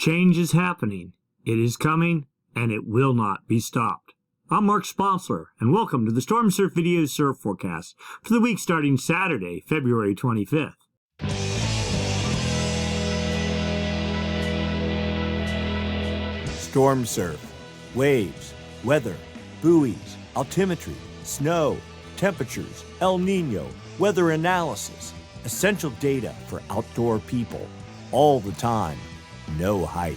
Change is happening. It is coming, and it will not be stopped. I'm Mark Sponsler, and welcome to the Stormsurf Video Surf Forecast for the week starting Saturday, February 25th. Stormsurf, waves, weather, buoys, altimetry, snow, temperatures, El Nino, weather analysis, essential data for outdoor people, all the time, no hype.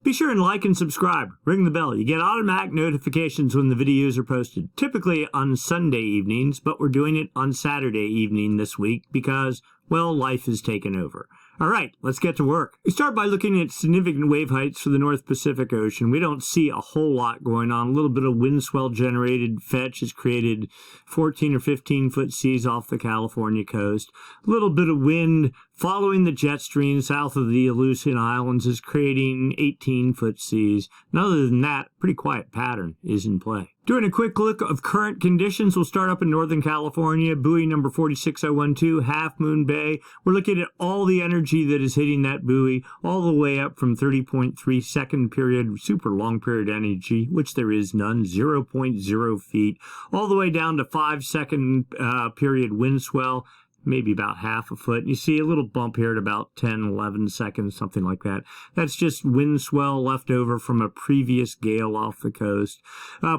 Be sure and like and subscribe. Ring the bell. You get automatic notifications when the videos are posted, typically on Sunday evenings, but we're doing it on Saturday evening this week because, well, life has taken over. All right, let's get to work. We start by looking at significant wave heights for the North Pacific Ocean. We don't see a whole lot going on. A little bit of wind swell generated fetch has created 14 or 15 foot seas off the California coast. A little bit of wind following the jet stream south of the Aleutian Islands is creating 18 foot seas. And other than that, pretty quiet pattern is in play. Doing a quick look of current conditions, we'll start up in Northern California, buoy number 46012, Half Moon Bay. We're looking at all the energy that is hitting that buoy, all the way up from 30.3 second period, super long period energy, which there is none, 0.0 feet, all the way down to 5 second period wind swell, maybe about half a foot. You see a little bump here at about 10, 11 seconds, something like that. That's just wind swell left over from a previous gale off the coast.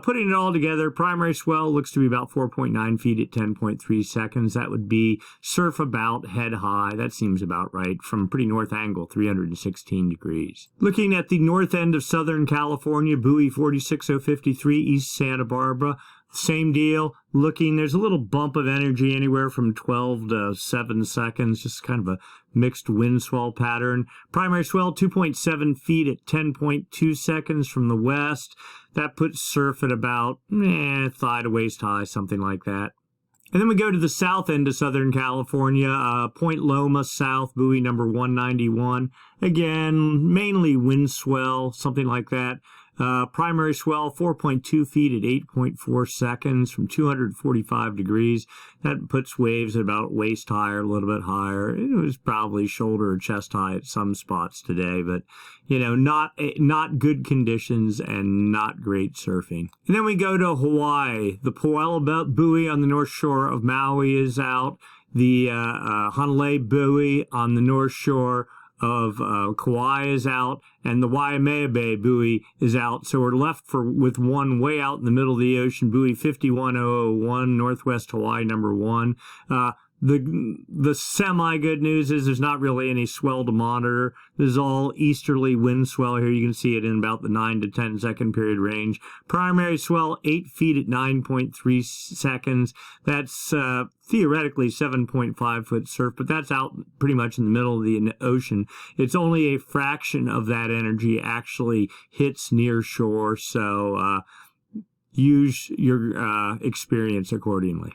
Putting it all together, primary swell looks to be about 4.9 feet at 10.3 seconds. That would be surf about head high. That seems about right from pretty north angle, 316 degrees. Looking at the north end of Southern California, buoy 46053, East Santa Barbara. Same deal. Looking, there's a little bump of energy anywhere from 12 to 7 seconds, just kind of a mixed wind swell pattern. Primary swell 2.7 feet at 10.2 seconds from the west. That puts surf at about thigh to waist high, something like that. And then we go to the south end of Southern California, Point Loma South, buoy number 191. Again, mainly wind swell, something like that. Primary swell 4.2 feet at 8.4 seconds from 245 degrees. That puts waves at about waist high or a little bit higher. It was probably shoulder or chest high at some spots today, but you know, not good conditions and not great surfing. And then we go to Hawaii. The Poela buoy on the north shore of Maui is out. The Honolulu buoy on the north shore of Kauai is out, and the Waimea Bay buoy is out. So we're left with one way out in the middle of the ocean, buoy 51001, Northwest Hawaii number 1. The semi-good news is there's not really any swell to monitor. This is all easterly wind swell here. You can see it in about the 9 to 10 second period range. Primary swell 8 feet at 9.3 seconds. That's theoretically 7.5 foot surf, but that's out pretty much in the middle of the ocean. It's only a fraction of that energy actually hits near shore, so use your experience accordingly.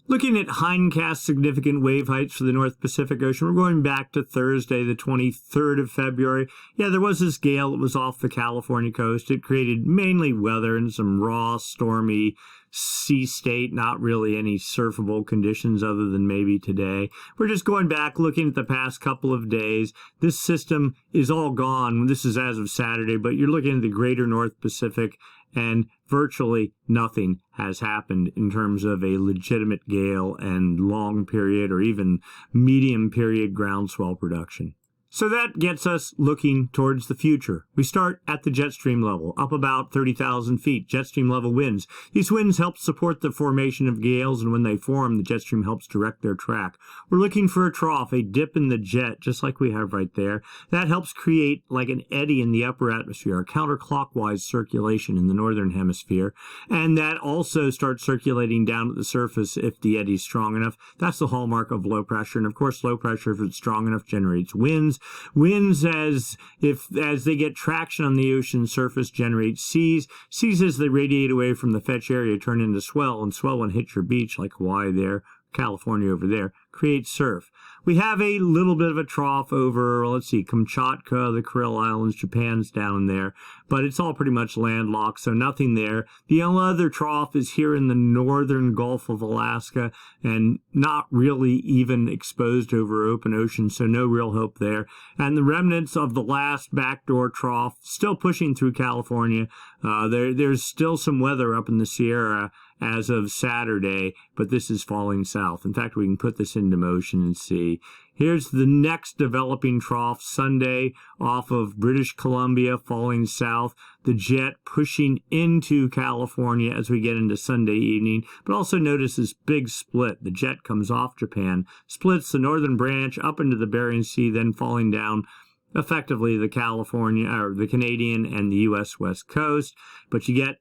Looking at Hindcast significant wave heights for the North Pacific Ocean, we're going back to Thursday, the 23rd of February. Yeah, there was this gale that was off the California coast. It created mainly weather and some raw, stormy sea state, not really any surfable conditions other than maybe today. We're just going back, looking at the past couple of days. This system is all gone. This is as of Saturday, but you're looking at the greater North Pacific, and virtually nothing has happened in terms of a legitimate gale and long period or even medium period ground swell production. So that gets us looking towards the future. We start at the jet stream level, up about 30,000 feet, jet stream level winds. These winds help support the formation of gales, and when they form, the jet stream helps direct their track. We're looking for a trough, a dip in the jet, just like we have right there. That helps create like an eddy in the upper atmosphere, a counterclockwise circulation in the northern hemisphere, and that also starts circulating down at the surface if the eddy's strong enough. That's the hallmark of low pressure, and of course low pressure, if it's strong enough, generates winds. Winds, as they get traction on the ocean surface, generate seas. Seas, as they radiate away from the fetch area, turn into swell, and swell, when it hits your beach, like Hawaii there, California over there, create surf. We have a little bit of a trough over, let's see, Kamchatka, the Kuril Islands, Japan's down there, but it's all pretty much landlocked, so nothing there. The only other trough is here in the northern Gulf of Alaska, and not really even exposed over open ocean, so no real hope there. And the remnants of the last backdoor trough still pushing through California. There's still some weather up in the Sierra as of Saturday, but this is falling south. In fact, we can put this into motion and see. Here's the next developing trough Sunday off of British Columbia, falling south. The jet pushing into California as we get into Sunday evening. But also notice this big split. The jet comes off Japan, splits the northern branch up into the Bering Sea, then falling down effectively the California or the Canadian and the U.S. West Coast. But you get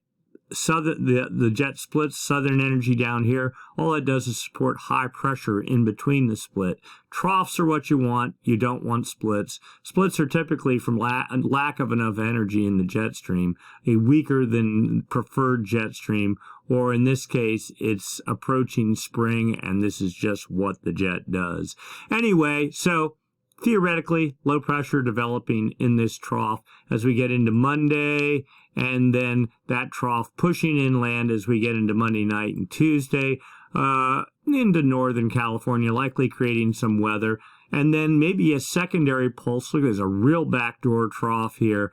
the jet splits southern energy down here. All it does is support high pressure in between the split. Troughs are what you want. You don't want splits. Splits are typically from lack of enough energy in the jet stream, a weaker than preferred jet stream, or in this case, it's approaching spring, and this is just what the jet does. Anyway, so theoretically, low pressure developing in this trough as we get into Monday, and then that trough pushing inland as we get into Monday night and Tuesday into northern California, likely creating some weather. And then maybe a secondary pulse. Look, there's a real backdoor trough here.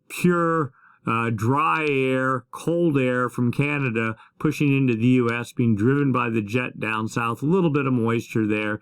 Pure dry air, cold air from Canada pushing into the U.S., being driven by the jet down south. A little bit of moisture there.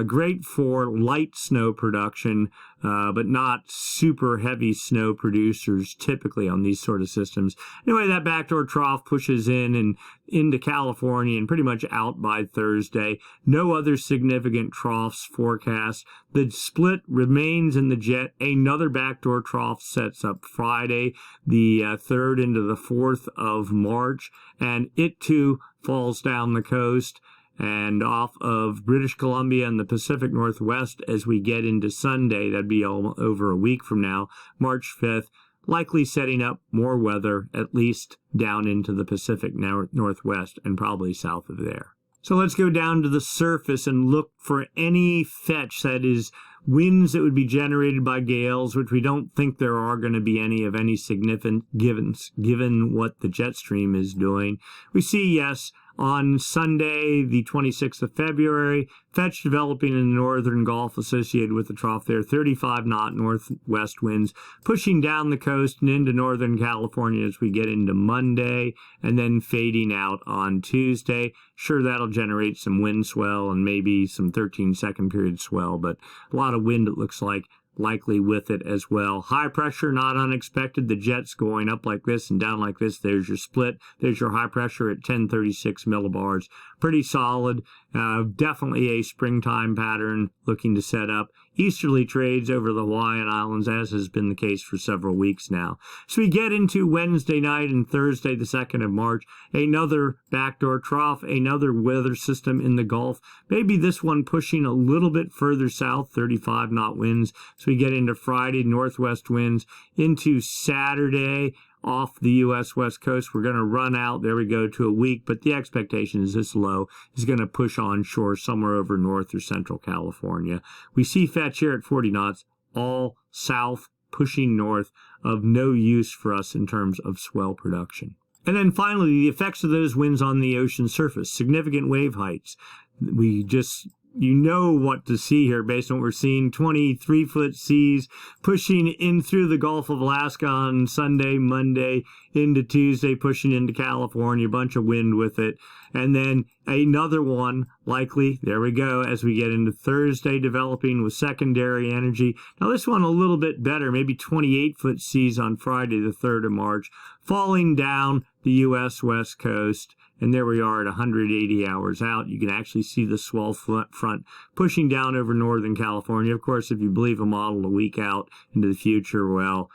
Great for light snow production, but not super heavy snow producers typically on these sort of systems. Anyway, that backdoor trough pushes in and into California and pretty much out by Thursday. No other significant troughs forecast. The split remains in the jet. Another backdoor trough sets up Friday, the 3rd into the 4th of March, and it too falls down the coast and off of British Columbia and the Pacific Northwest as we get into Sunday. That'd be over a week from now, March 5th, likely setting up more weather, at least down into the Pacific Northwest and probably south of there. So let's go down to the surface and look for any fetch, that is, winds that would be generated by gales, which we don't think there are going to be any of any significance given what the jet stream is doing. We see, yes, on Sunday, the 26th of February, fetch developing in the northern Gulf associated with the trough there, 35-knot northwest winds pushing down the coast and into northern California as we get into Monday, and then fading out on Tuesday. Sure, that'll generate some wind swell and maybe some 13-second period swell, but a lot of wind, it looks like, likely with it as well. High pressure, not unexpected. The jet's going up like this and down like this. There's your split. There's your high pressure at 1036 millibars. Pretty solid. Definitely a springtime pattern looking to set up. Easterly trades over the Hawaiian Islands, as has been the case for several weeks now. So we get into Wednesday night and Thursday, the 2nd of March, another backdoor trough, another weather system in the Gulf. Maybe this one pushing a little bit further south, 35-knot winds. So we get into Friday, northwest winds, into Saturday, off the U.S. West Coast. We're going to run out, there we go, to a week, but the expectation is this low is going to push onshore somewhere over north or central California. We see fetch here at 40 knots, all south, pushing north, of no use for us in terms of swell production. And then finally, the effects of those winds on the ocean surface, significant wave heights. You know what to see here based on what we're seeing. 23-foot seas pushing in through the Gulf of Alaska on Sunday, Monday, into Tuesday, pushing into California, a bunch of wind with it. And then another one, likely, there we go, as we get into Thursday, developing with secondary energy. Now this one a little bit better, maybe 28-foot seas on Friday, the 3rd of March, falling down the U.S. West Coast. And there we are at 180 hours out. You can actually see the swell front pushing down over northern California. Of course, if you believe a model a week out into the future, well,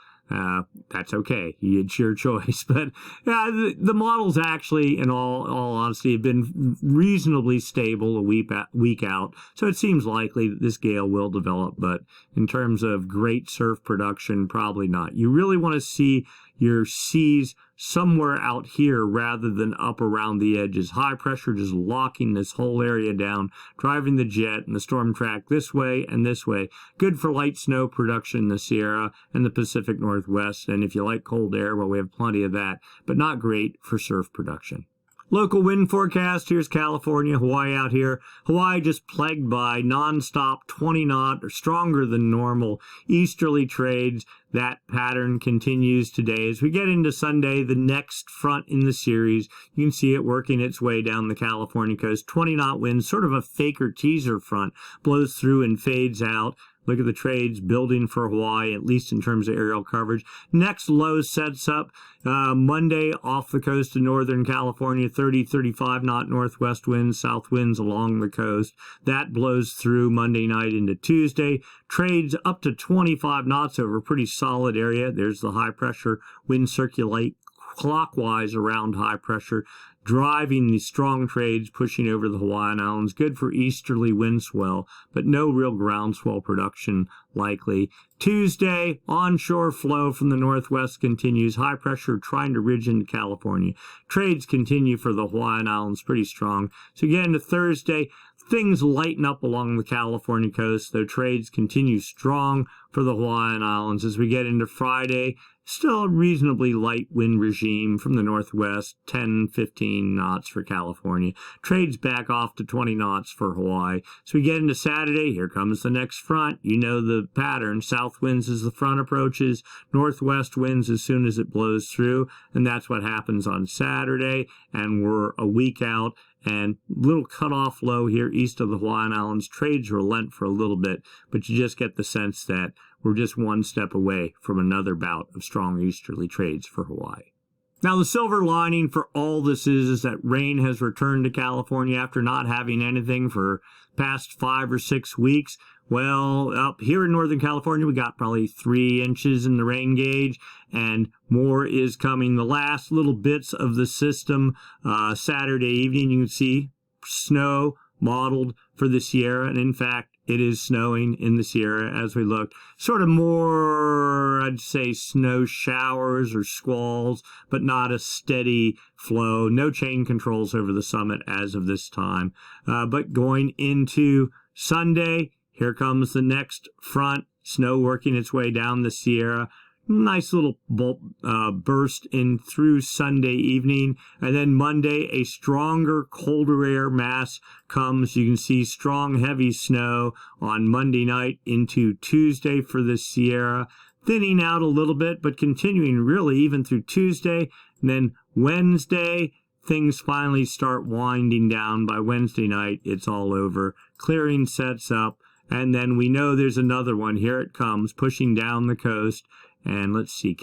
that's okay. It's your choice. But the models actually, in all honesty, have been reasonably stable a week out. So it seems likely that this gale will develop. But in terms of great surf production, probably not. You really want to see your seas somewhere out here rather than up around the edges. High pressure just locking this whole area down, driving the jet and the storm track this way and this way. Good for light snow production in the Sierra and the Pacific Northwest. And if you like cold air, well, we have plenty of that, but not great for surf production. Local wind forecast, here's California, Hawaii out here. Hawaii just plagued by nonstop 20 knot or stronger than normal easterly trades. That pattern continues today. As we get into Sunday, the next front in the series, you can see it working its way down the California coast. 20 knot winds, sort of a faker teaser front, blows through and fades out. Look at the trades building for Hawaii, at least in terms of aerial coverage. Next low sets up Monday off the coast of Northern California, 30, 35 knot northwest winds, south winds along the coast. That blows through Monday night into Tuesday. Trades up to 25 knots over a pretty solid area. There's the high pressure wind circulate clockwise around high pressure, driving the strong trades pushing over the Hawaiian Islands. Good for easterly wind swell, but no real ground swell production likely. Tuesday, onshore flow from the northwest continues. High pressure trying to ridge into California. Trades continue for the Hawaiian Islands pretty strong. So again, to Thursday, things lighten up along the California coast, though trades continue strong for the Hawaiian Islands. As we get into Friday, still a reasonably light wind regime from the northwest, 10, 15 knots for California. Trades back off to 20 knots for Hawaii. So we get into Saturday, here comes the next front. You know the pattern. South winds as the front approaches, northwest winds as soon as it blows through, and that's what happens on Saturday, and we're a week out. And little cutoff low here east of the Hawaiian Islands. Trades relent for a little bit, but you just get the sense that we're just one step away from another bout of strong easterly trades for Hawaii. Now, the silver lining for all this is that rain has returned to California after not having anything for past 5 or 6 weeks. Well, up here in Northern California, we got probably 3 inches in the rain gauge, and more is coming. The last little bits of the system, Saturday evening, you can see snow modeled for the Sierra, and in fact, it is snowing in the Sierra as we look. Sort of more, I'd say, snow showers or squalls, but not a steady flow. No chain controls over the summit as of this time. But going into Sunday, here comes the next front, snow working its way down the Sierra. Nice little burst in through Sunday evening. And then Monday, a stronger, colder air mass comes. You can see strong, heavy snow on Monday night into Tuesday for the Sierra. Thinning out a little bit, but continuing really even through Tuesday. And then Wednesday, things finally start winding down. By Wednesday night, it's all over. Clearing sets up. And then we know there's another one. Here it comes, pushing down the coast. And let's see,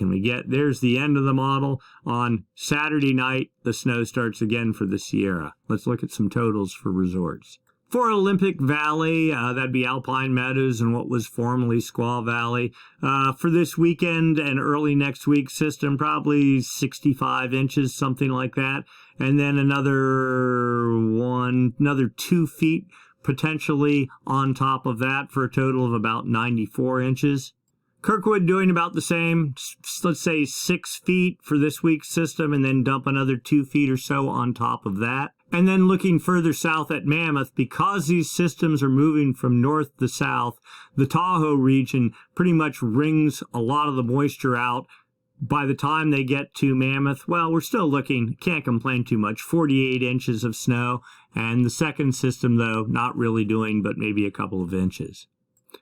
there's the end of the model. On Saturday night, the snow starts again for the Sierra. Let's look at some totals for resorts. For Olympic Valley, that'd be Alpine Meadows and what was formerly Squaw Valley. For this weekend and early next week system, probably 65 inches, something like that. And then another 2 feet potentially on top of that for a total of about 94 inches. Kirkwood doing about the same, let's say 6 feet for this week's system, and then dump another 2 feet or so on top of that. And then looking further south at Mammoth, because these systems are moving from north to south, the Tahoe region pretty much wrings a lot of the moisture out. By the time they get to Mammoth, well, we're still looking, can't complain too much, 48 inches of snow. And the second system, though, not really doing but maybe a couple of inches.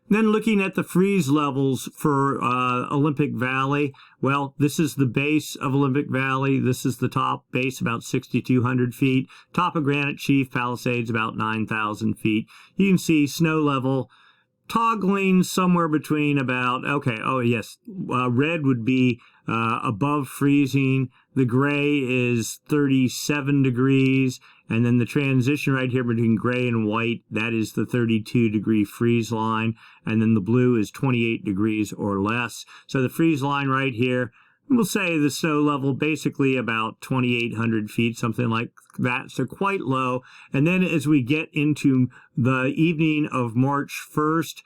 Then looking at the freeze levels for Olympic Valley, well, this is the base of Olympic Valley. This is the top base, about 6,200 feet. Top of Granite Chief Palisades, about 9,000 feet. You can see snow level toggling somewhere between about, red would be above freezing. The gray is 37 degrees. And then the transition right here between gray and white, that is the 32-degree freeze line. And then the blue is 28 degrees or less. So the freeze line right here, we'll say the snow level basically about 2,800 feet, something like that. So quite low. And then as we get into the evening of March 1st,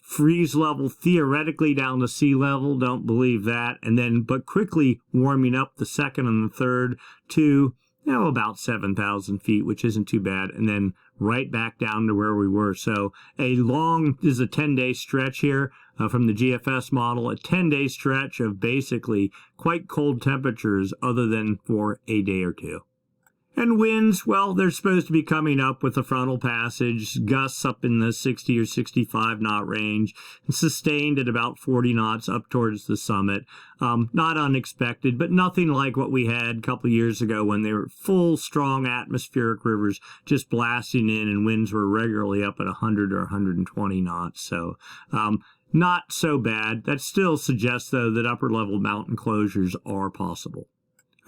freeze level theoretically down to sea level. Don't believe that. And then, but quickly warming up the second and the third to, about 7,000 feet, which isn't too bad. And then right back down to where we were. So this is a 10-day stretch here from the GFS model, a 10-day stretch of basically quite cold temperatures other than for a day or two. And winds, well, they're supposed to be coming up with a frontal passage, gusts up in the 60 or 65 knot range, and sustained at about 40 knots up towards the summit. Not unexpected, but nothing like what we had a couple years ago when they were full, strong atmospheric rivers just blasting in, and winds were regularly up at 100 or 120 knots. So, not so bad. That still suggests, though, that upper-level mountain closures are possible.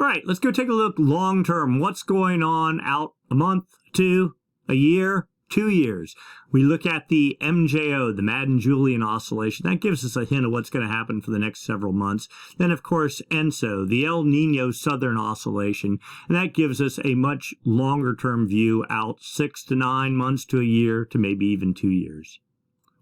All right, let's go take a look long-term. What's going on out a month, two, a year, 2 years? We look at the MJO, the Madden Julian Oscillation. That gives us a hint of what's going to happen for the next several months. Then, of course, ENSO, the El Nino Southern Oscillation. And that gives us a much longer-term view out 6 to 9 months to a year to maybe even 2 years.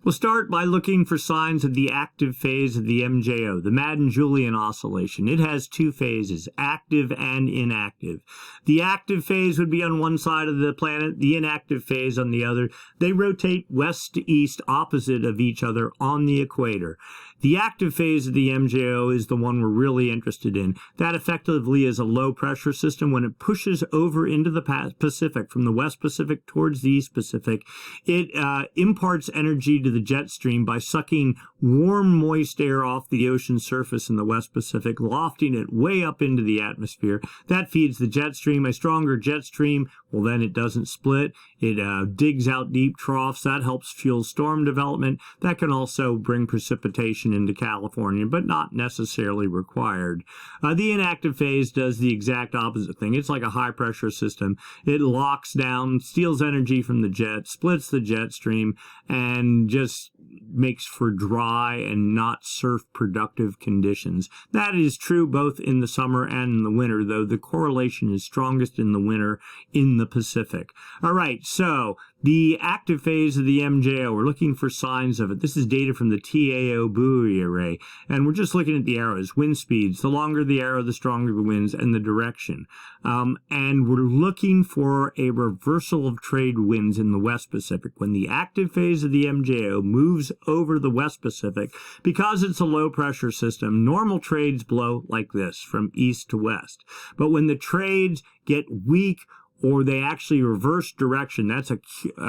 We'll start by looking for signs of the active phase of the MJO, the Madden Julian Oscillation. It has two phases, active and inactive. The active phase would be on one side of the planet, the inactive phase on the other. They rotate west to east opposite of each other on the equator. The active phase of the MJO is the one we're really interested in. That effectively is a low pressure system. When it pushes over into the Pacific, from the West Pacific towards the East Pacific, it imparts energy to the jet stream by sucking warm, moist air off the ocean surface in the West Pacific, lofting it way up into the atmosphere. That feeds the jet stream. A stronger jet stream, well, then it doesn't split. It digs out deep troughs. That helps fuel storm development. That can also bring precipitation into California, but not necessarily required. The inactive phase does the exact opposite thing. It's like a high-pressure system. It locks down, steals energy from the jet, splits the jet stream, and just makes for dry and not surf-productive conditions. That is true both in the summer and in the winter, though the correlation is strongest in the winter in the Pacific. All right, so the active phase of the MJO, we're looking for signs of it. This is data from the TAO buoy array, and we're just looking at the arrows, wind speeds. The longer the arrow, the stronger the winds, and the direction. And we're looking for a reversal of trade winds in the West Pacific. When the active phase of the MJO moves over the West Pacific, because it's a low-pressure system, normal trades blow like this, from east to west. But when the trades get weak, or they actually reverse direction, that's a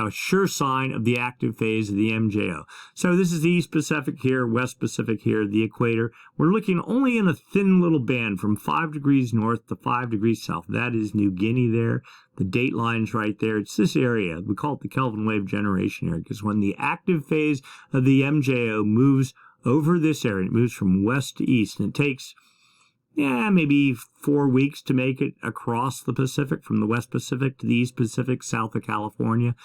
sure sign of the active phase of the MJO. So this is the East Pacific here, West Pacific here, the equator. We're looking only in a thin little band from 5 degrees north to 5 degrees south. That is New Guinea there. The date line's right there. It's this area. We call it the Kelvin wave generation area, because when the active phase of the MJO moves over this area, it moves from west to east, and it takes maybe 4 weeks to make it across the Pacific, from the West Pacific to the East Pacific, south of California.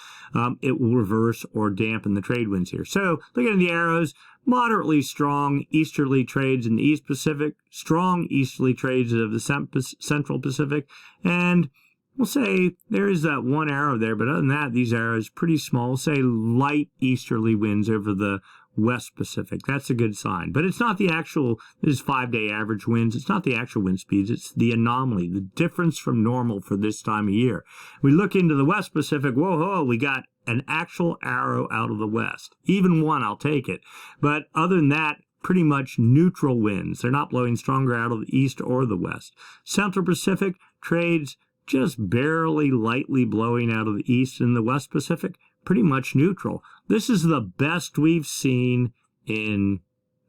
It will reverse or dampen the trade winds here. So, looking at the arrows, moderately strong easterly trades in the East Pacific, strong easterly trades of the Central Pacific, and we'll say there is that one arrow there, but other than that, these arrows pretty small. We'll say light easterly winds over the West Pacific. That's a good sign. But it's not the actual, this is 5-day average winds. It's not the actual wind speeds. It's the anomaly, the difference from normal for this time of year. We look into the West Pacific, whoa, we got an actual arrow out of the west. Even one, I'll take it. But other than that, pretty much neutral winds. They're not blowing stronger out of the east or the west. Central Pacific trades just barely lightly blowing out of the east, and the West Pacific pretty much neutral. This is the best we've seen in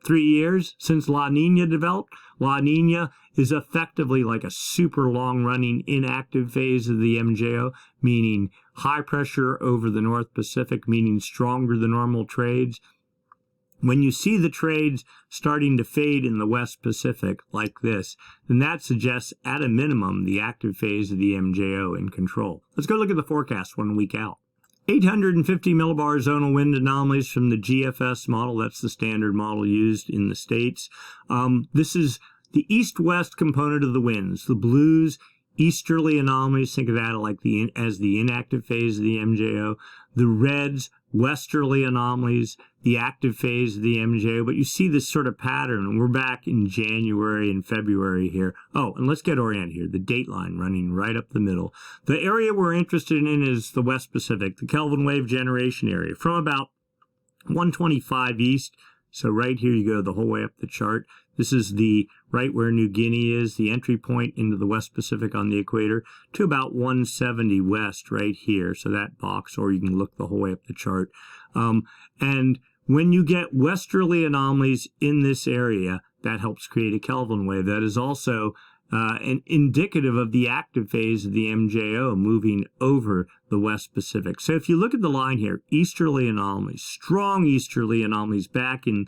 3 years since La Nina developed. La Nina is effectively like a super long-running inactive phase of the MJO, meaning high pressure over the North Pacific, meaning stronger than normal trades. When you see the trades starting to fade in the West Pacific like this, then that suggests, at a minimum, the active phase of the MJO in control. Let's go look at the forecast 1 week out. 850 millibar zonal wind anomalies from the GFS model. That's the standard model used in the States. This is the east-west component of the winds. The blues, easterly anomalies, think of that like as the inactive phase of the MJO. The reds, westerly anomalies, the active phase of the MJO, but you see this sort of pattern, and we're back in January and February here. Oh, and let's get oriented here. The date line running right up the middle. The area we're interested in is the West Pacific, the Kelvin wave generation area, from about 125 east. So right here you go the whole way up the chart. This is the right where New Guinea is, the entry point into the West Pacific on the equator, to about 170 west right here. So that box, or you can look the whole way up the chart. And when you get westerly anomalies in this area, that helps create a Kelvin wave. That is also indicative of the active phase of the MJO moving over the West Pacific. So if you look at the line here, easterly anomalies, strong easterly anomalies back in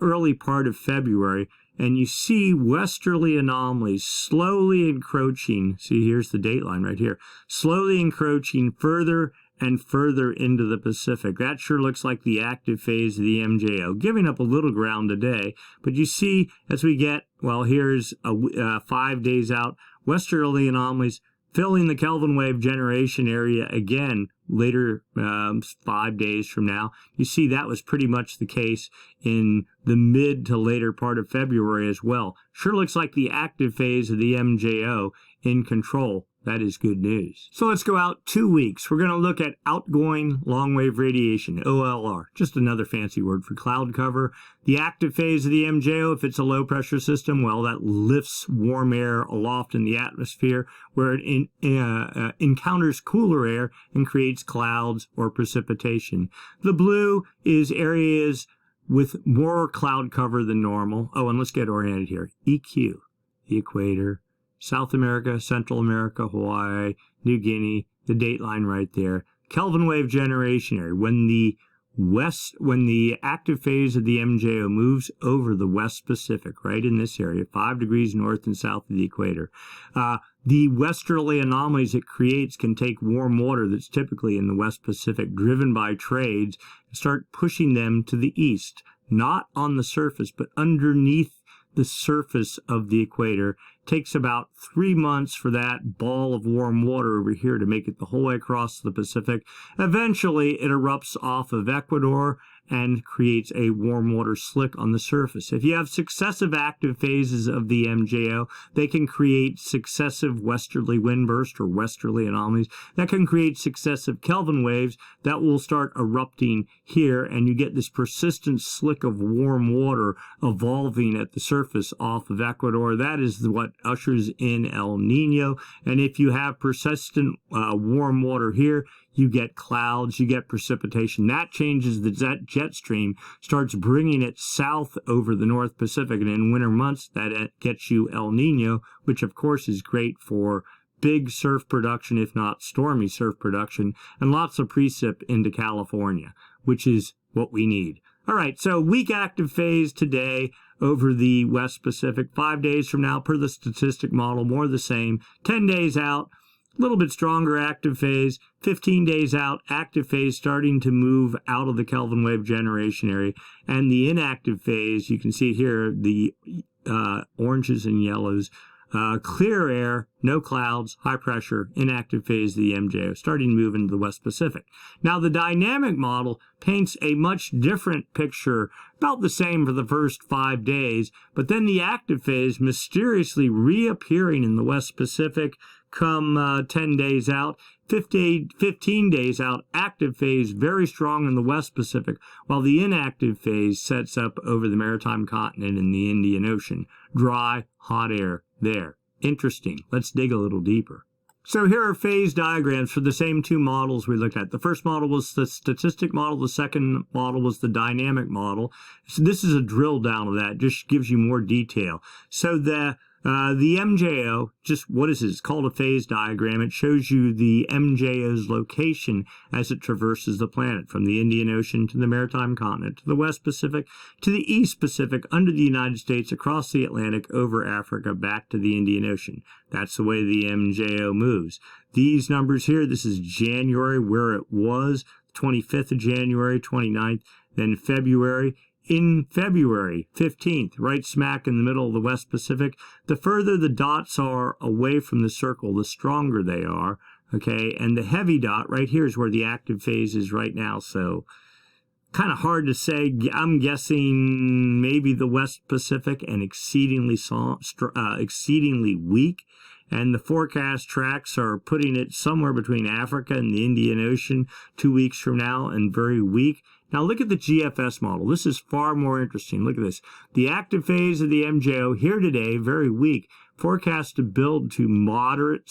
early part of February, and you see westerly anomalies slowly encroaching. See, here's the date line right here, slowly encroaching further and further into the Pacific. That sure looks like the active phase of the MJO, giving up a little ground today. But you see, as we get, well, here's 5 days out, westerly anomalies filling the Kelvin wave generation area again later, 5 days from now. You see that was pretty much the case in the mid to later part of February as well. Sure looks like the active phase of the MJO in control. That is good news. So let's go out 2 weeks. We're going to look at outgoing long-wave radiation, OLR, just another fancy word for cloud cover. The active phase of the MJO, if it's a low-pressure system, well, that lifts warm air aloft in the atmosphere where it encounters cooler air and creates clouds or precipitation. The blue is areas with more cloud cover than normal. Oh, and let's get oriented here. EQ, the equator, South America, Central America, Hawaii, New Guinea, the date line right there. Kelvin wave generation area. When the active phase of the MJO moves over the West Pacific, right in this area, 5 degrees north and south of the equator, the westerly anomalies it creates can take warm water that's typically in the West Pacific, driven by trades, and start pushing them to the east, not on the surface, but underneath the surface of the equator. Takes about 3 months for that ball of warm water over here to make it the whole way across the Pacific. Eventually, it erupts off of Ecuador and creates a warm water slick on the surface. If you have successive active phases of the MJO, they can create successive westerly wind bursts or westerly anomalies that can create successive Kelvin waves that will start erupting here, and you get this persistent slick of warm water evolving at the surface off of Ecuador. That is what ushers in El Nino. And if you have persistent warm water here, you get clouds, you get precipitation. That changes the jet stream, starts bringing it south over the North Pacific, and in winter months that gets you El Nino, which of course is great for big surf production, if not stormy surf production, and lots of precip into California, which is what we need. All right, so weak active phase today over the West Pacific. 5 days from now, per the statistic model, more of the same. 10 days out, a little bit stronger active phase. 15 days out, active phase starting to move out of the Kelvin wave generation area. And the inactive phase, you can see here, the oranges and yellows, clear air, no clouds, high pressure, inactive phase of the MJO, starting to move into the West Pacific. Now, the dynamic model paints a much different picture, about the same for the first 5 days, but then the active phase mysteriously reappearing in the West Pacific come 10 days out. 15 days out, active phase very strong in the West Pacific, while the inactive phase sets up over the maritime continent in the Indian Ocean. Dry, hot air there. Interesting. Let's dig a little deeper. So here are phase diagrams for the same two models we looked at. The first model was the statistic model. The second model was the dynamic model. So this is a drill down of that. Just gives you more detail. So the MJO, just what is it? It's called a phase diagram. It shows you the MJO's location as it traverses the planet, from the Indian Ocean to the maritime continent, to the West Pacific, to the East Pacific, under the United States, across the Atlantic, over Africa, back to the Indian Ocean. That's the way the MJO moves. These numbers here, this is January, where it was, 25th of January, 29th, then February. In February 15th, right smack in the middle of the West Pacific, the further the dots are away from the circle, the stronger they are, okay? And the heavy dot right here is where the active phase is right now. So kind of hard to say. I'm guessing maybe the West Pacific and exceedingly weak. And the forecast tracks are putting it somewhere between Africa and the Indian Ocean 2 weeks from now, and very weak. Now look at the GFS model. This is far more interesting. Look at this. The active phase of the MJO here today, very weak. Forecast to build to moderate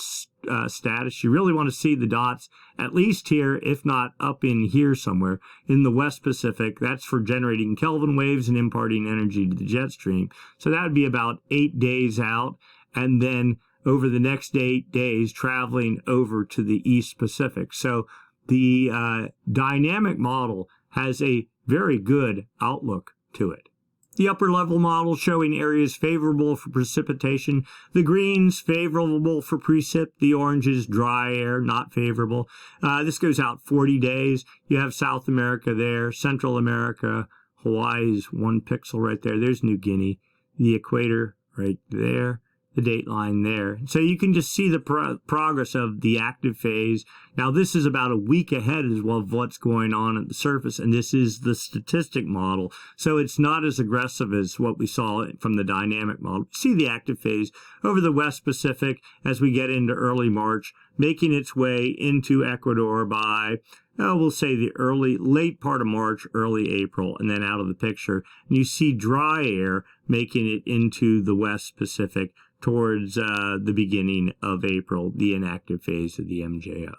status. You really want to see the dots at least here, if not up in here somewhere in the West Pacific. That's for generating Kelvin waves and imparting energy to the jet stream. So that would be about 8 days out. And then over the next 8 days, traveling over to the East Pacific. So the dynamic model has a very good outlook to it. The upper level model showing areas favorable for precipitation. The greens favorable for precip. The oranges dry air, not favorable. This goes out 40 days. You have South America there, Central America. Hawaii's 1 pixel right there. There's New Guinea. The equator right there. The date line there. So you can just see the progress of the active phase. Now this is about a week ahead as well of what's going on at the surface, and this is the statistic model. So it's not as aggressive as what we saw from the dynamic model. See the active phase over the West Pacific as we get into early March, making its way into Ecuador by we'll say the late part of March, early April, and then out of the picture. And you see dry air making it into the West Pacific towards the beginning of April, the inactive phase of the MJO.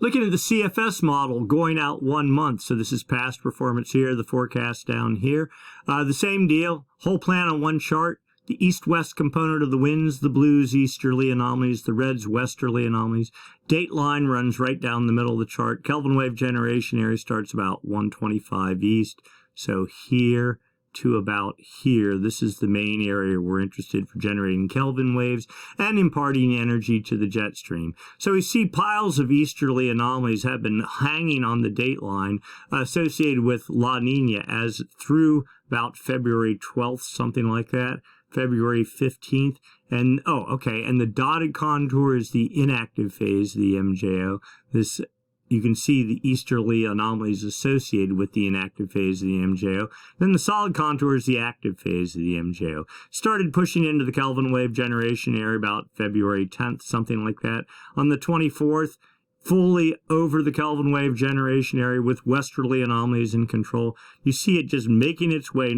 Looking at the CFS model going out 1 month, so this is past performance here, the forecast down here. The same deal, whole plan on one chart. The east-west component of the winds, the blues easterly anomalies, the reds westerly anomalies. Date line runs right down the middle of the chart. Kelvin wave generation area starts about 125 east. So here to about here, this is the main area we're interested for generating Kelvin waves and imparting energy to the jet stream. So we see piles of easterly anomalies have been hanging on the date line associated with La Nina as through about February 12th, something like that. February 15th, and and the dotted contour is the inactive phase of the MJO. This, you can see the easterly anomalies associated with the inactive phase of the MJO. Then the solid contour is the active phase of the MJO. Started pushing into the Kelvin wave generation area about February 10th, something like that. On the 24th, fully over the Kelvin wave generation area with westerly anomalies in control. You see it just making its way.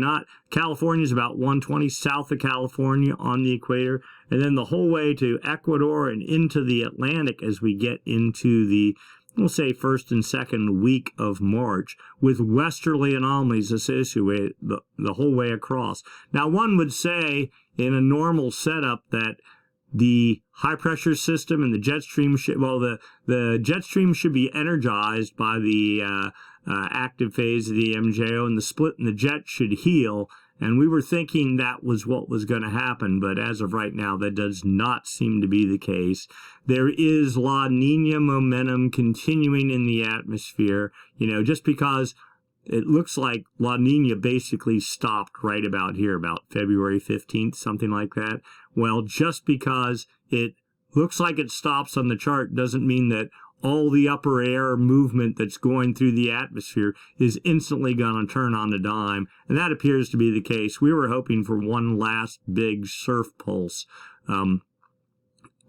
California's about 120 south of California on the equator, and then the whole way to Ecuador and into the Atlantic as we get into the, we'll say, first and second week of March, with westerly anomalies associated the whole way across. Now, one would say in a normal setup that the high pressure system and the jet stream the jet stream should be energized by the active phase of the MJO, and the split in the jet should heal. And we were thinking that was what was going to happen, but as of right now, that does not seem to be the case. There is La Nina momentum continuing in the atmosphere, just because it looks like La Nina basically stopped right about here, about February 15th, something like that. Well, just because it looks like it stops on the chart doesn't mean that all the upper air movement that's going through the atmosphere is instantly going to turn on a dime. And that appears to be the case. We were hoping for one last big surf pulse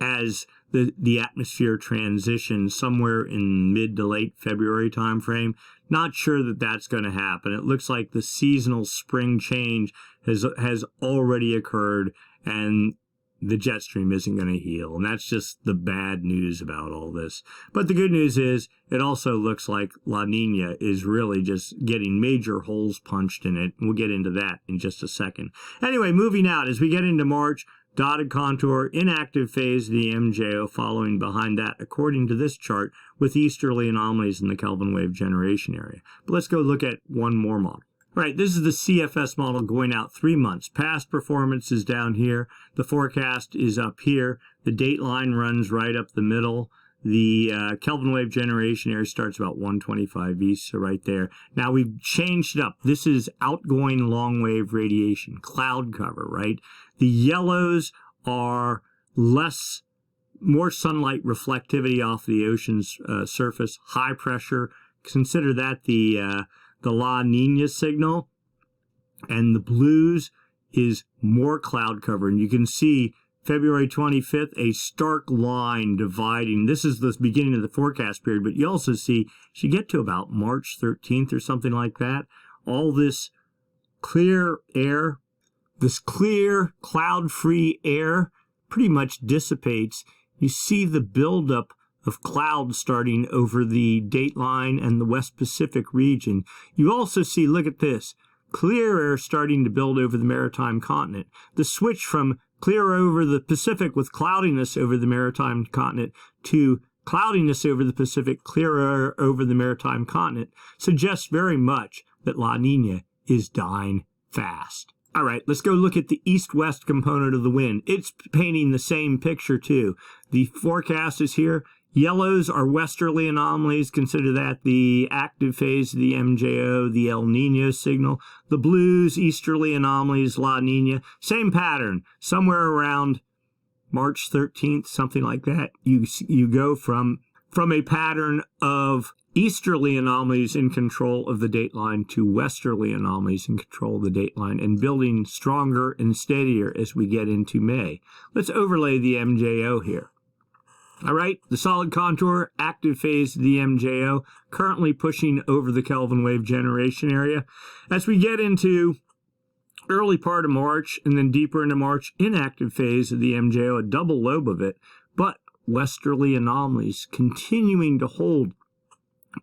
as the atmosphere transitions somewhere in mid to late February timeframe. Not sure that that's going to happen. It looks like the seasonal spring change has already occurred, and the jet stream isn't going to heal. And that's just the bad news about all this. But the good news is it also looks like La Nina is really just getting major holes punched in it. We'll get into that in just a second. Anyway, moving out as we get into March, dotted contour, inactive phase of the MJO following behind that, according to this chart, with easterly anomalies in the Kelvin wave generation area. But let's go look at one more model. All right, this is the CFS model going out 3 months. Past performance is down here. The forecast is up here. The date line runs right up the middle. The Kelvin wave generation area starts about 125 east, so right there. Now we've changed it up. This is outgoing long wave radiation, cloud cover, right? The yellows are more sunlight reflectivity off the ocean's surface, high pressure. Consider that the the La Nina signal, and the blues is more cloud cover. And you can see February 25th, a stark line dividing. This is the beginning of the forecast period, but you also see, as you get to about March 13th or something like that, all this clear air, this clear cloud-free air pretty much dissipates. You see the buildup of clouds starting over the dateline and the West Pacific region. You also see, look at this, clear air starting to build over the maritime continent. The switch from clear over the Pacific with cloudiness over the maritime continent to cloudiness over the Pacific, clear air over the maritime continent suggests very much that La Nina is dying fast. All right, let's go look at the east-west component of the wind. It's painting the same picture too. The forecast is here. Yellows are westerly anomalies. Consider that the active phase of the MJO, the El Nino signal. The blues, easterly anomalies, La Nina. Same pattern, somewhere around March 13th, something like that. You go from a pattern of easterly anomalies in control of the dateline to westerly anomalies in control of the dateline, and building stronger and steadier as we get into May. Let's overlay the MJO here. All right, the solid contour, active phase of the MJO, currently pushing over the Kelvin wave generation area. As we get into early part of March and then deeper into March, inactive phase of the MJO, a double lobe of it, but westerly anomalies continuing to hold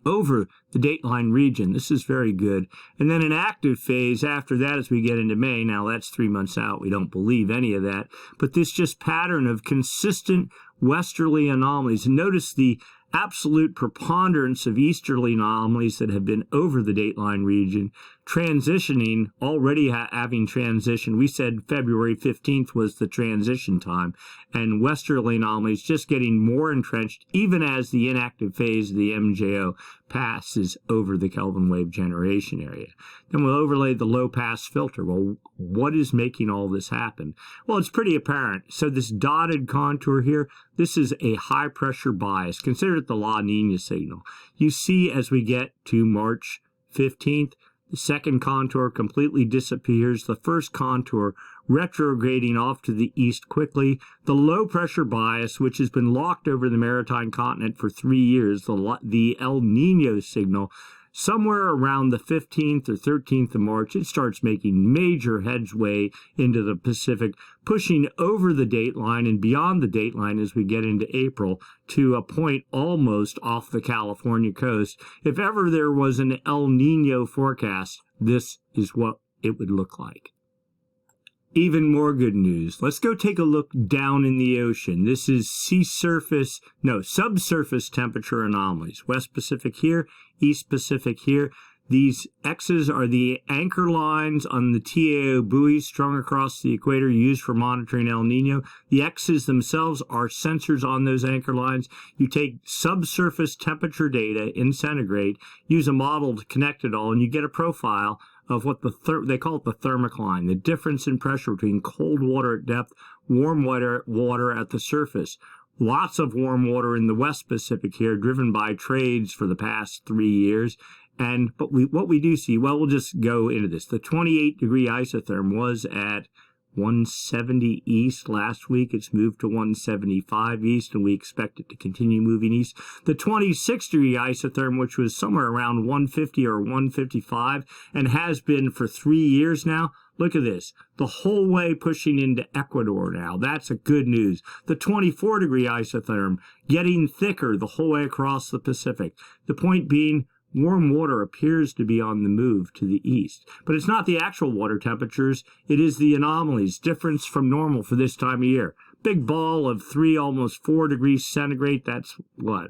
over the dateline region. This is very good. And then an active phase after that as we get into May. Now that's 3 months out. We don't believe any of that. But this just pattern of consistent westerly anomalies. And notice the absolute preponderance of easterly anomalies that have been over the dateline region, transitioning, already having transitioned. We said February 15th was the transition time, and westerly anomalies just getting more entrenched even as the inactive phase of the MJO passes over the Kelvin wave generation area. Then we'll overlay the low pass filter. Well, what is making all this happen? Well, it's pretty apparent. So this dotted contour here, this is a high pressure bias. Consider it the La Nina signal. You see as we get to March 15th, the second contour completely disappears. The first contour retrograding off to the east quickly. The low pressure bias, which has been locked over the maritime continent for 3 years, the El Nino signal, somewhere around the 15th or 13th of March, it starts making major headway into the Pacific, pushing over the dateline and beyond the dateline as we get into April to a point almost off the California coast. If ever there was an El Nino forecast, this is what it would look like. Even more good news. Let's go take a look down in the ocean. This is subsurface temperature anomalies. West Pacific here, East Pacific here. These X's are the anchor lines on the TAO buoys strung across the equator used for monitoring El Nino. The X's themselves are sensors on those anchor lines. You take subsurface temperature data in centigrade, use a model to connect it all, and you get a profile of what they call it the thermocline, the difference in pressure between cold water at depth, warm water at the surface. Lots of warm water in the West Pacific here, driven by trades for the past 3 years. But what we do see, well, we'll just go into this. The 28-degree isotherm was at 170 east last week. It's moved to 175 east, and we expect it to continue moving east. The 26-degree isotherm, which was somewhere around 150 or 155 and has been for 3 years now, look at this, the whole way pushing into Ecuador now. That's a good news. The 24-degree isotherm getting thicker the whole way across the Pacific. The point being, warm water appears to be on the move to the east. But it's not the actual water temperatures, it is the anomalies, difference from normal for this time of year. Big ball of 3, almost 4 degrees centigrade, that's what,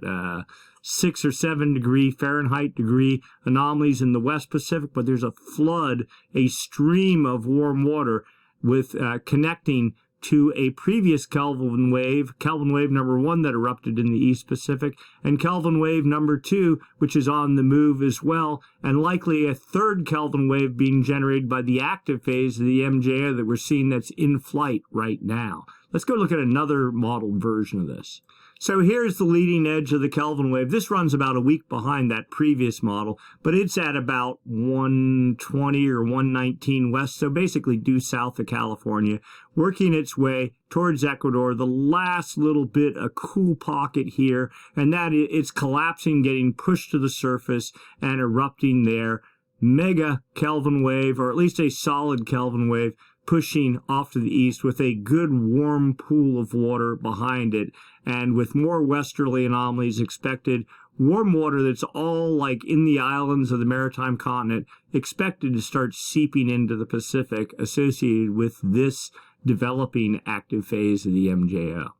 6 or 7 degree Fahrenheit degree anomalies in the West Pacific, but there's a flood, a stream of warm water with connecting to a previous Kelvin wave number 1 that erupted in the East Pacific, and Kelvin wave number 2, which is on the move as well, and likely a third Kelvin wave being generated by the active phase of the MJO that we're seeing that's in flight right now. Let's go look at another modeled version of this. So here's the leading edge of the Kelvin wave. This runs about a week behind that previous model, but it's at about 120 or 119 west, so basically due south of California, working its way towards Ecuador. The last little bit, a cool pocket here, and that it's collapsing, getting pushed to the surface and erupting there. Mega Kelvin wave, or at least a solid Kelvin wave, pushing off to the east with a good warm pool of water behind it, and with more westerly anomalies expected. Warm water that's all like in the islands of the maritime continent expected to start seeping into the Pacific associated with this developing active phase of the MJO.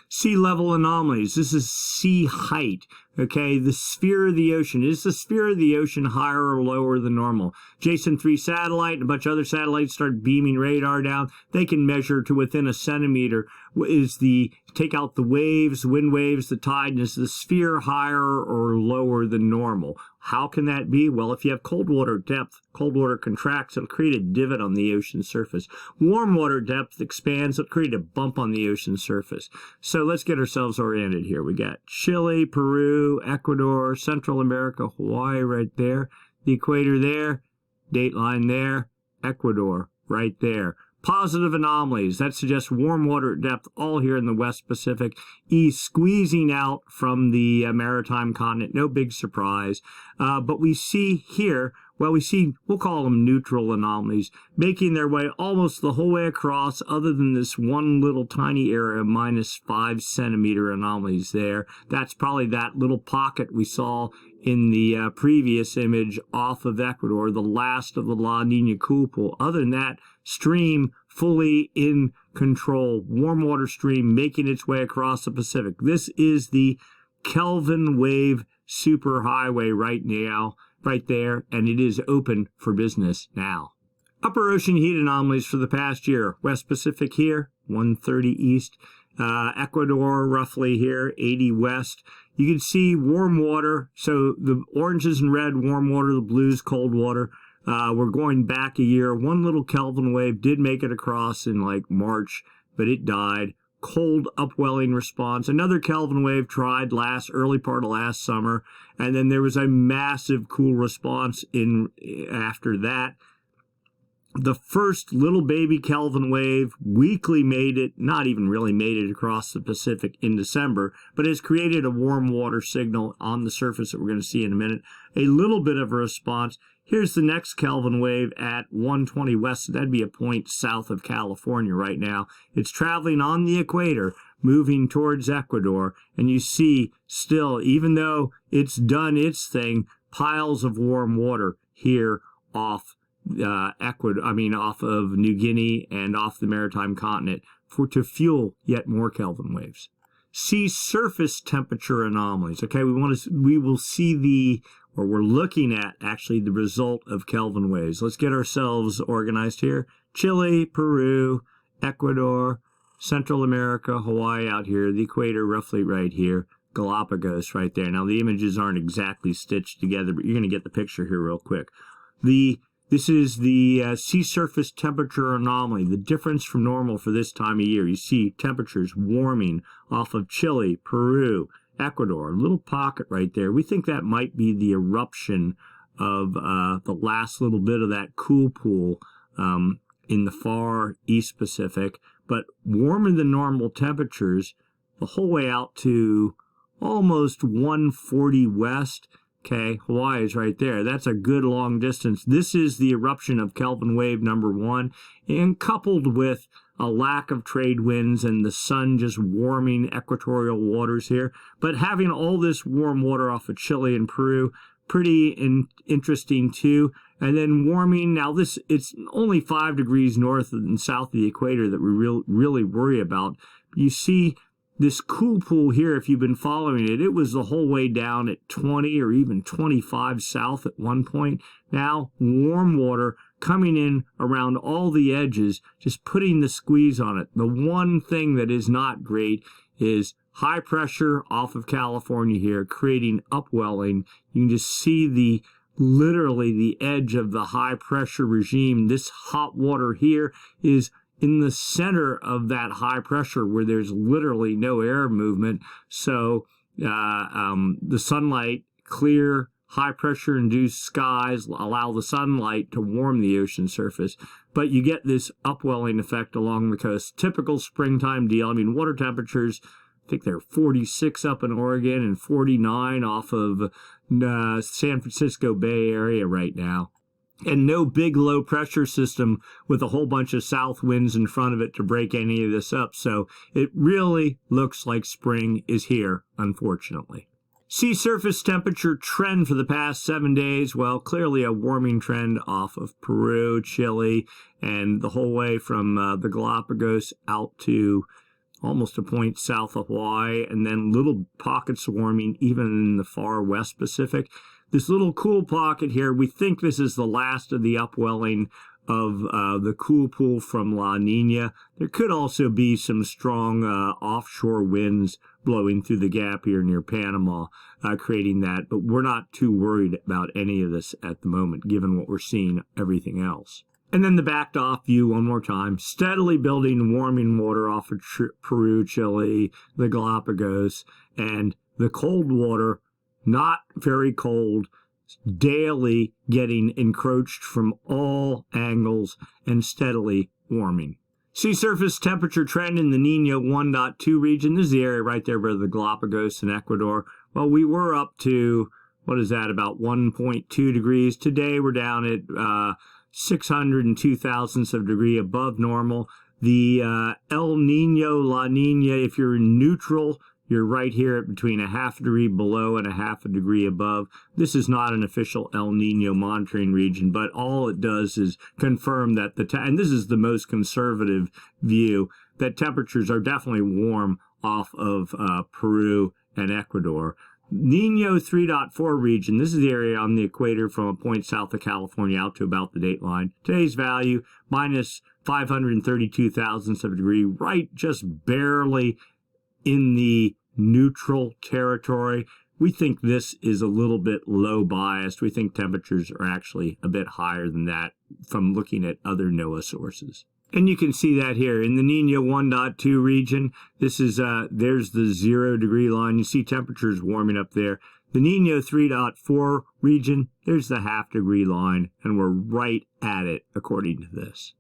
Sea level anomalies. This is sea height. Okay, the sphere of the ocean. Is the sphere of the ocean higher or lower than normal? Jason 3 satellite and a bunch of other satellites start beaming radar down. They can measure to within a centimeter. Take out the waves, wind waves, the tide, and is the sphere higher or lower than normal? How can that be? Well, if you have cold water depth, cold water contracts, it'll create a divot on the ocean surface. Warm water depth expands, it'll create a bump on the ocean surface. So let's get ourselves oriented here. We got Chile, Peru, Ecuador, Central America, Hawaii right there, the equator there, dateline there, Ecuador right there. Positive anomalies, that suggests warm water at depth all here in the West Pacific, squeezing out from the maritime continent. No big surprise. But we see here, we'll call them neutral anomalies, making their way almost the whole way across, other than this one little tiny area of -5 centimeter anomalies there. That's probably that little pocket we saw in the previous image off of Ecuador, the last of the La Nina cool pool. Other than that, stream fully in control. Warm water stream making its way across the Pacific. This is the Kelvin wave superhighway right now, right there, and it is open for business now. Upper ocean heat anomalies for the past year. West Pacific here, 130 east. Ecuador roughly here, 80 west. You can see warm water. So the oranges and red, warm water, the blues, cold water. We're going back a year. One little Kelvin wave did make it across in like March, but it died. Cold upwelling response. Another Kelvin wave tried early part of last summer, and then there was a massive cool response after that. The first little baby Kelvin wave weakly not even really made it across the Pacific in December, but has created a warm water signal on the surface that we're going to see in a minute. A little bit of a response. Here's the next Kelvin wave at 120 west. So that'd be a point south of California right now. It's traveling on the equator, moving towards Ecuador, and you see still, even though it's done its thing, piles of warm water here off off of New Guinea and off the maritime continent to fuel yet more Kelvin waves. Sea surface temperature anomalies. Okay, we will see we're looking at actually the result of Kelvin waves. Let's get ourselves organized here. Chile, Peru, Ecuador, Central America, Hawaii out here, the equator roughly right here, Galapagos right there. Now the images aren't exactly stitched together, but you're going to get the picture here real quick. This is the sea surface temperature anomaly, the difference from normal for this time of year. You see temperatures warming off of Chile, Peru, Ecuador, a little pocket right there. We think that might be the eruption of the last little bit of that cool pool in the far East Pacific, but warmer than normal temperatures the whole way out to almost 140 west. Okay, Hawaii is right there. That's a good long distance. This is the eruption of Kelvin wave number 1, and coupled with a lack of trade winds and the sun just warming equatorial waters here. But having all this warm water off of Chile and Peru, pretty interesting too. And then warming, now it's only 5 degrees north and south of the equator that we really worry about. You see this cool pool here, if you've been following it, it was the whole way down at 20 or even 25 south at one point. Now, warm water coming in around all the edges, just putting the squeeze on it. The one thing that is not great is high pressure off of California here, creating upwelling. You can just see literally the edge of the high pressure regime. This hot water here is in the center of that high pressure where there's literally no air movement. So the sunlight, clear, high pressure induced skies allow the sunlight to warm the ocean surface, but you get this upwelling effect along the coast. Typical springtime deal. I mean, water temperatures, I think they're 46 up in Oregon and 49 off of San Francisco Bay Area right now. And no big low pressure system with a whole bunch of south winds in front of it to break any of this up. So it really looks like spring is here, unfortunately. Sea surface temperature trend for the past 7 days. Well, clearly a warming trend off of Peru, Chile, and the whole way from the Galapagos out to almost a point south of Hawaii, and then little pockets of warming even in the far west Pacific. This little cool pocket here, we think this is the last of the upwelling of the cool pool from La Nina. There could also be some strong offshore winds blowing through the gap here near Panama, creating that. But we're not too worried about any of this at the moment, given what we're seeing everything else. And then the backed off view one more time, steadily building warming water off of Peru, Chile, the Galapagos, and the cold water, not very cold, daily getting encroached from all angles and steadily warming. Sea surface temperature trend in the Nino 1.2 region. This is the area right there by the Galapagos and Ecuador. Well, we were up to, what is that, about 1.2 degrees. Today we're down at 602 thousandths of a degree above normal. The El Nino, La Nina, if you're neutral, you're right here at between a half a degree below and a half a degree above. This is not an official El Nino monitoring region, but all it does is confirm that and this is the most conservative view, that temperatures are definitely warm off of Peru and Ecuador. Nino 3.4 region, this is the area on the equator from a point south of California out to about the date line. Today's value, minus 532 thousandths of a degree, right just barely in the neutral territory. We think this is a little bit low biased. We think temperatures are actually a bit higher than that from looking at other NOAA sources. And you can see that here in the Nino 1.2 region. This is, there's the 0 degree line. You see temperatures warming up there. The Nino 3.4 region, there's the half degree line, and we're right at it according to this.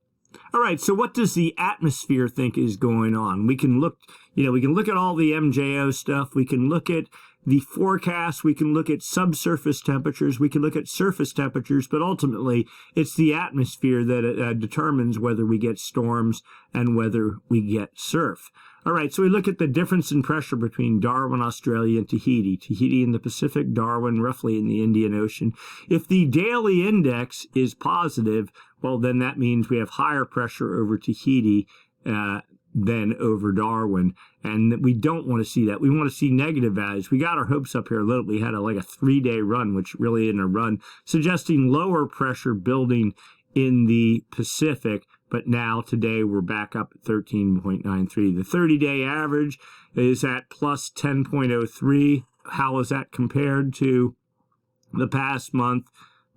All right, so what does the atmosphere think is going on? We can look, we can look at all the MJO stuff. We can look at the forecast. We can look at subsurface temperatures. We can look at surface temperatures, but ultimately it's the atmosphere that determines whether we get storms and whether we get surf. All right, so we look at the difference in pressure between Darwin, Australia, and Tahiti. Tahiti in the Pacific, Darwin roughly in the Indian Ocean. If the daily index is positive, well, then that means we have higher pressure over Tahiti than over Darwin, and we don't want to see that. We want to see negative values. We got our hopes up here a little. We had like a 3-day run, which really isn't a run, suggesting lower pressure building in the Pacific. But now today we're back up at 13.93. The 30-day average is at plus 10.03. How is that compared to the past month?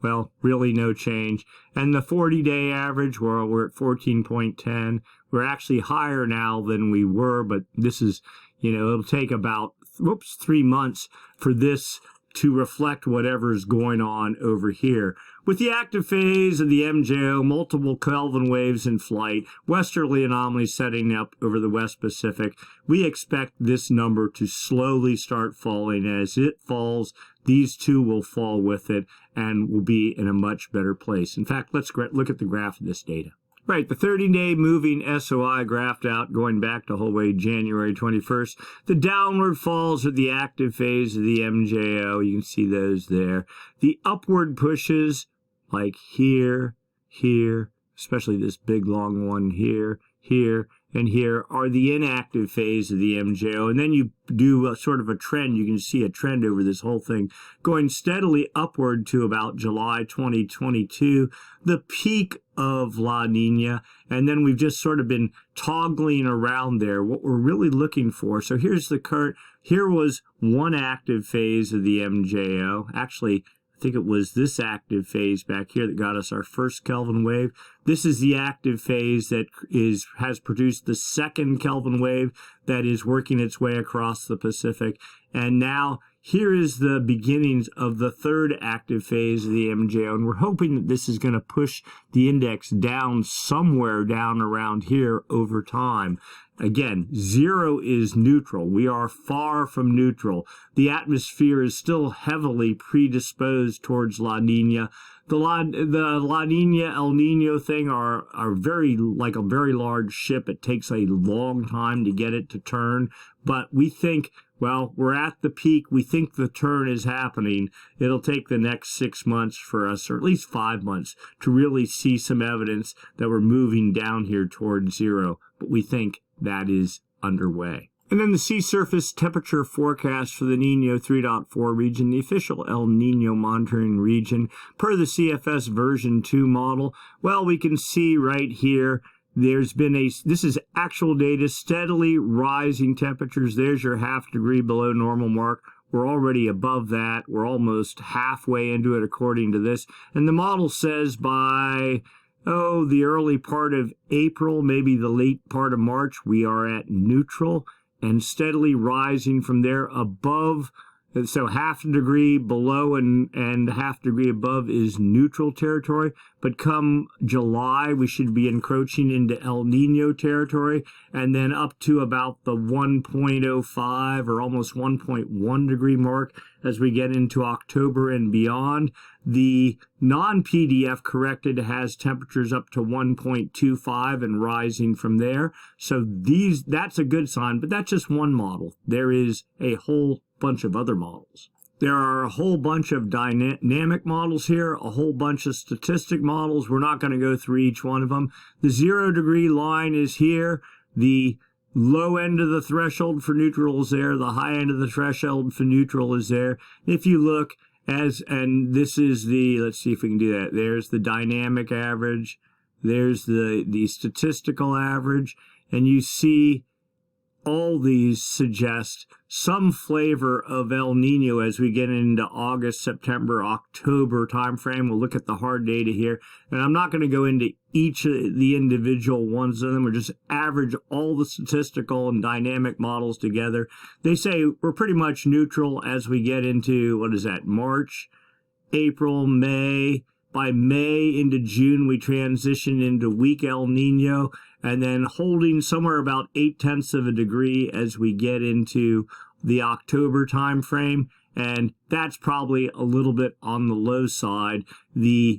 Well, really no change. And the 40-day average, well, we're at 14.10. We're actually higher now than we were, but this is, it'll take about 3 months for this to reflect whatever is going on over here. With the active phase of the MJO, multiple Kelvin waves in flight, westerly anomalies setting up over the West Pacific, we expect this number to slowly start falling. As it falls, these two will fall with it and will be in a much better place. In fact, let's look at the graph of this data. Right, the 30-day moving SOI graphed out going back to whole way January 21st. The downward falls are the active phase of the MJO. You can see those there. The upward pushes, like here, here, especially this big long one here, here, and here, are the inactive phase of the MJO. And then you do a sort of a trend. You can see a trend over this whole thing going steadily upward to about July 2022, the peak of La Nina. And then we've just sort of been toggling around there. What we're really looking for. So here's the current. Here was one active phase of the MJO. Actually, I think it was this active phase back here that got us our first Kelvin wave. This is the active phase that has produced the second Kelvin wave that is working its way across the Pacific. And now here is the beginnings of the third active phase of the MJO. And we're hoping that this is going to push the index down somewhere down around here over time. Again, 0 is neutral. We are far from neutral. The atmosphere is still heavily predisposed towards La Nina. The La Nina, El Nino thing are very, like a very large ship. It takes a long time to get it to turn. But we think, well, we're at the peak. We think the turn is happening. It'll take the next 6 months for us, or at least 5 months, to really see some evidence that we're moving down here towards 0. But we think that is underway. And then the sea surface temperature forecast for the Nino 3.4 region, the official El Nino monitoring region, per the CFS version 2 model. Well, we can see right here, there's been this is actual data, steadily rising temperatures. There's your ½ degree below normal mark. We're already above that. We're almost halfway into it according to this. And the model says by the early part of April, maybe the late part of March, we are at neutral and steadily rising from there above. So ½ degree below and ½ degree above is neutral territory. But come July, we should be encroaching into El Nino territory, and then up to about the 1.05 or almost 1.1 degree mark as we get into October and beyond. The non-PDF corrected has temperatures up to 1.25 and rising from there. So that's a good sign, but that's just one model. There is a whole bunch of other models. There are a whole bunch of dynamic models here, a whole bunch of statistic models. We're not going to go through each one of them. The 0 degree line is here. The low end of the threshold for neutral is there. The high end of the threshold for neutral is there. If you look and this is let's see if we can do that. There's the dynamic average. There's the statistical average. And you see all these suggest some flavor of El Nino as we get into August, September, October timeframe. We'll look at the hard data here. And I'm not going to go into each of the individual ones of them. We'll just average all the statistical and dynamic models together. They say we're pretty much neutral as we get into, March, April, May. By May into June, we transition into weak El Nino, and then holding somewhere about 0.8 of a degree as we get into the October time frame. And that's probably a little bit on the low side.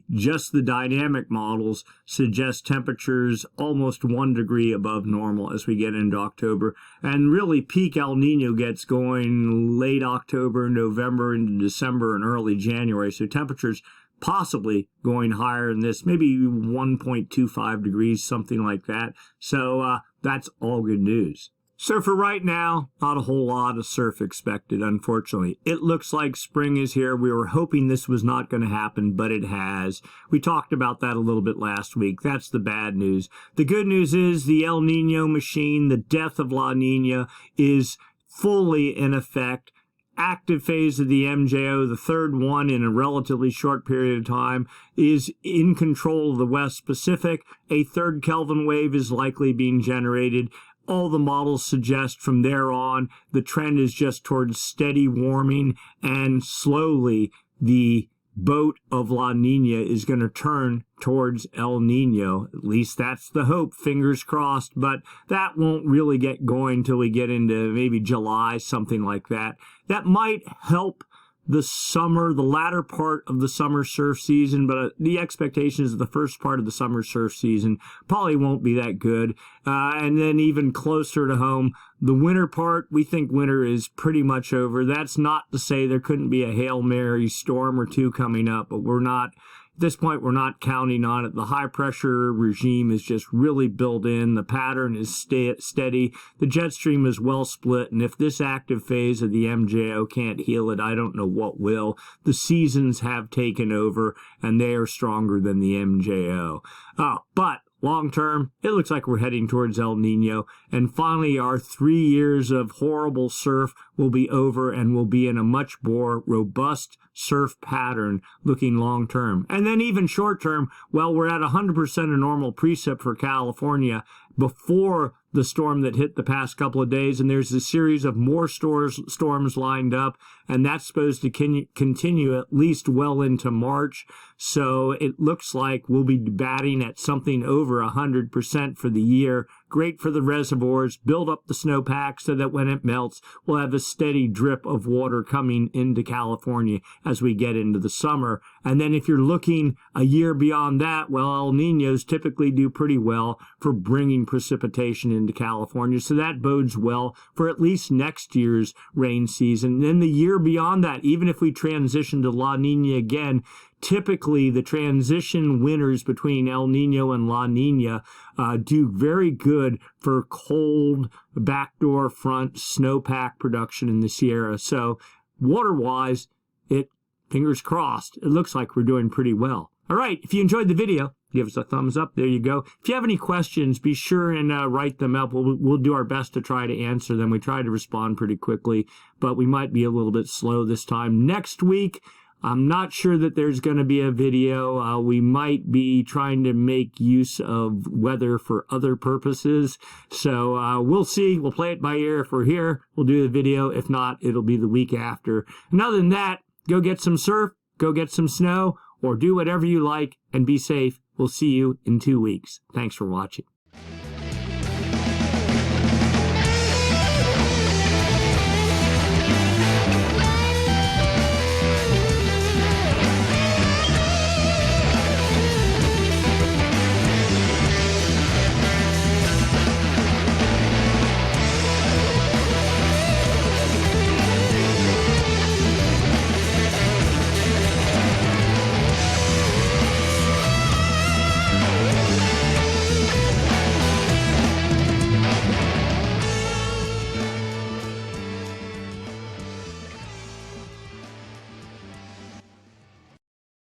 Just the dynamic models suggest temperatures almost 1 degree above normal as we get into October. And really peak El Nino gets going late October, November, into December and early January. So temperatures possibly going higher than this, maybe 1.25 degrees, something like that. So that's all good news. So for right now, not a whole lot of surf expected, unfortunately. It looks like spring is here. We were hoping this was not going to happen, but it has. We talked about that a little bit last week. That's the bad news. The good news is the El Nino machine, the death of La Nina, is fully in effect. Active phase of the MJO, the third one in a relatively short period of time, is in control of the West Pacific. A third Kelvin wave is likely being generated. All the models suggest from there on the trend is just towards steady warming, and slowly the boat of La Nina is going to turn towards El Nino. At least that's the hope, fingers crossed, but that won't really get going till we get into maybe July, something like that. That might help the summer, the latter part of the summer surf season, but the expectation is the first part of the summer surf season probably won't be that good. And then even closer to home, the winter part, we think winter is pretty much over. That's not to say there couldn't be a Hail Mary storm or two coming up, but at this point, we're not counting on it. The high-pressure regime is just really built in. The pattern is steady. The jet stream is well split, and if this active phase of the MJO can't heal it, I don't know what will. The seasons have taken over, and they are stronger than the MJO. But long term, it looks like we're heading towards El Nino. And finally, our 3 years of horrible surf will be over and we'll be in a much more robust surf pattern looking long term. And then even short term, well, we're at 100% of normal precip for California before the storm that hit the past couple of days, and there's a series of more storms lined up, and that's supposed to continue at least well into March. So it looks like we'll be batting at something over 100% for the year. Great for the reservoirs, build up the snowpack so that when it melts, we'll have a steady drip of water coming into California as we get into the summer. And then if you're looking a year beyond that, well, El Ninos typically do pretty well for bringing precipitation into California. So that bodes well for at least next year's rain season. And then the year beyond that, even if we transition to La Nina again, typically the transition winters between El Nino and La Nina do very good for cold backdoor front snowpack production in the Sierra. So water-wise, fingers crossed, it looks like we're doing pretty well. All right, if you enjoyed the video, give us a thumbs up. There you go. If you have any questions, be sure and write them up. We'll do our best to try to answer them. We try to respond pretty quickly, but we might be a little bit slow this time. Next week, I'm not sure that there's going to be a video. We might be trying to make use of weather for other purposes. So we'll see. We'll play it by ear. If we're here, we'll do the video. If not, it'll be the week after. And other than that, go get some surf, go get some snow, or do whatever you like and be safe. We'll see you in 2 weeks. Thanks for watching.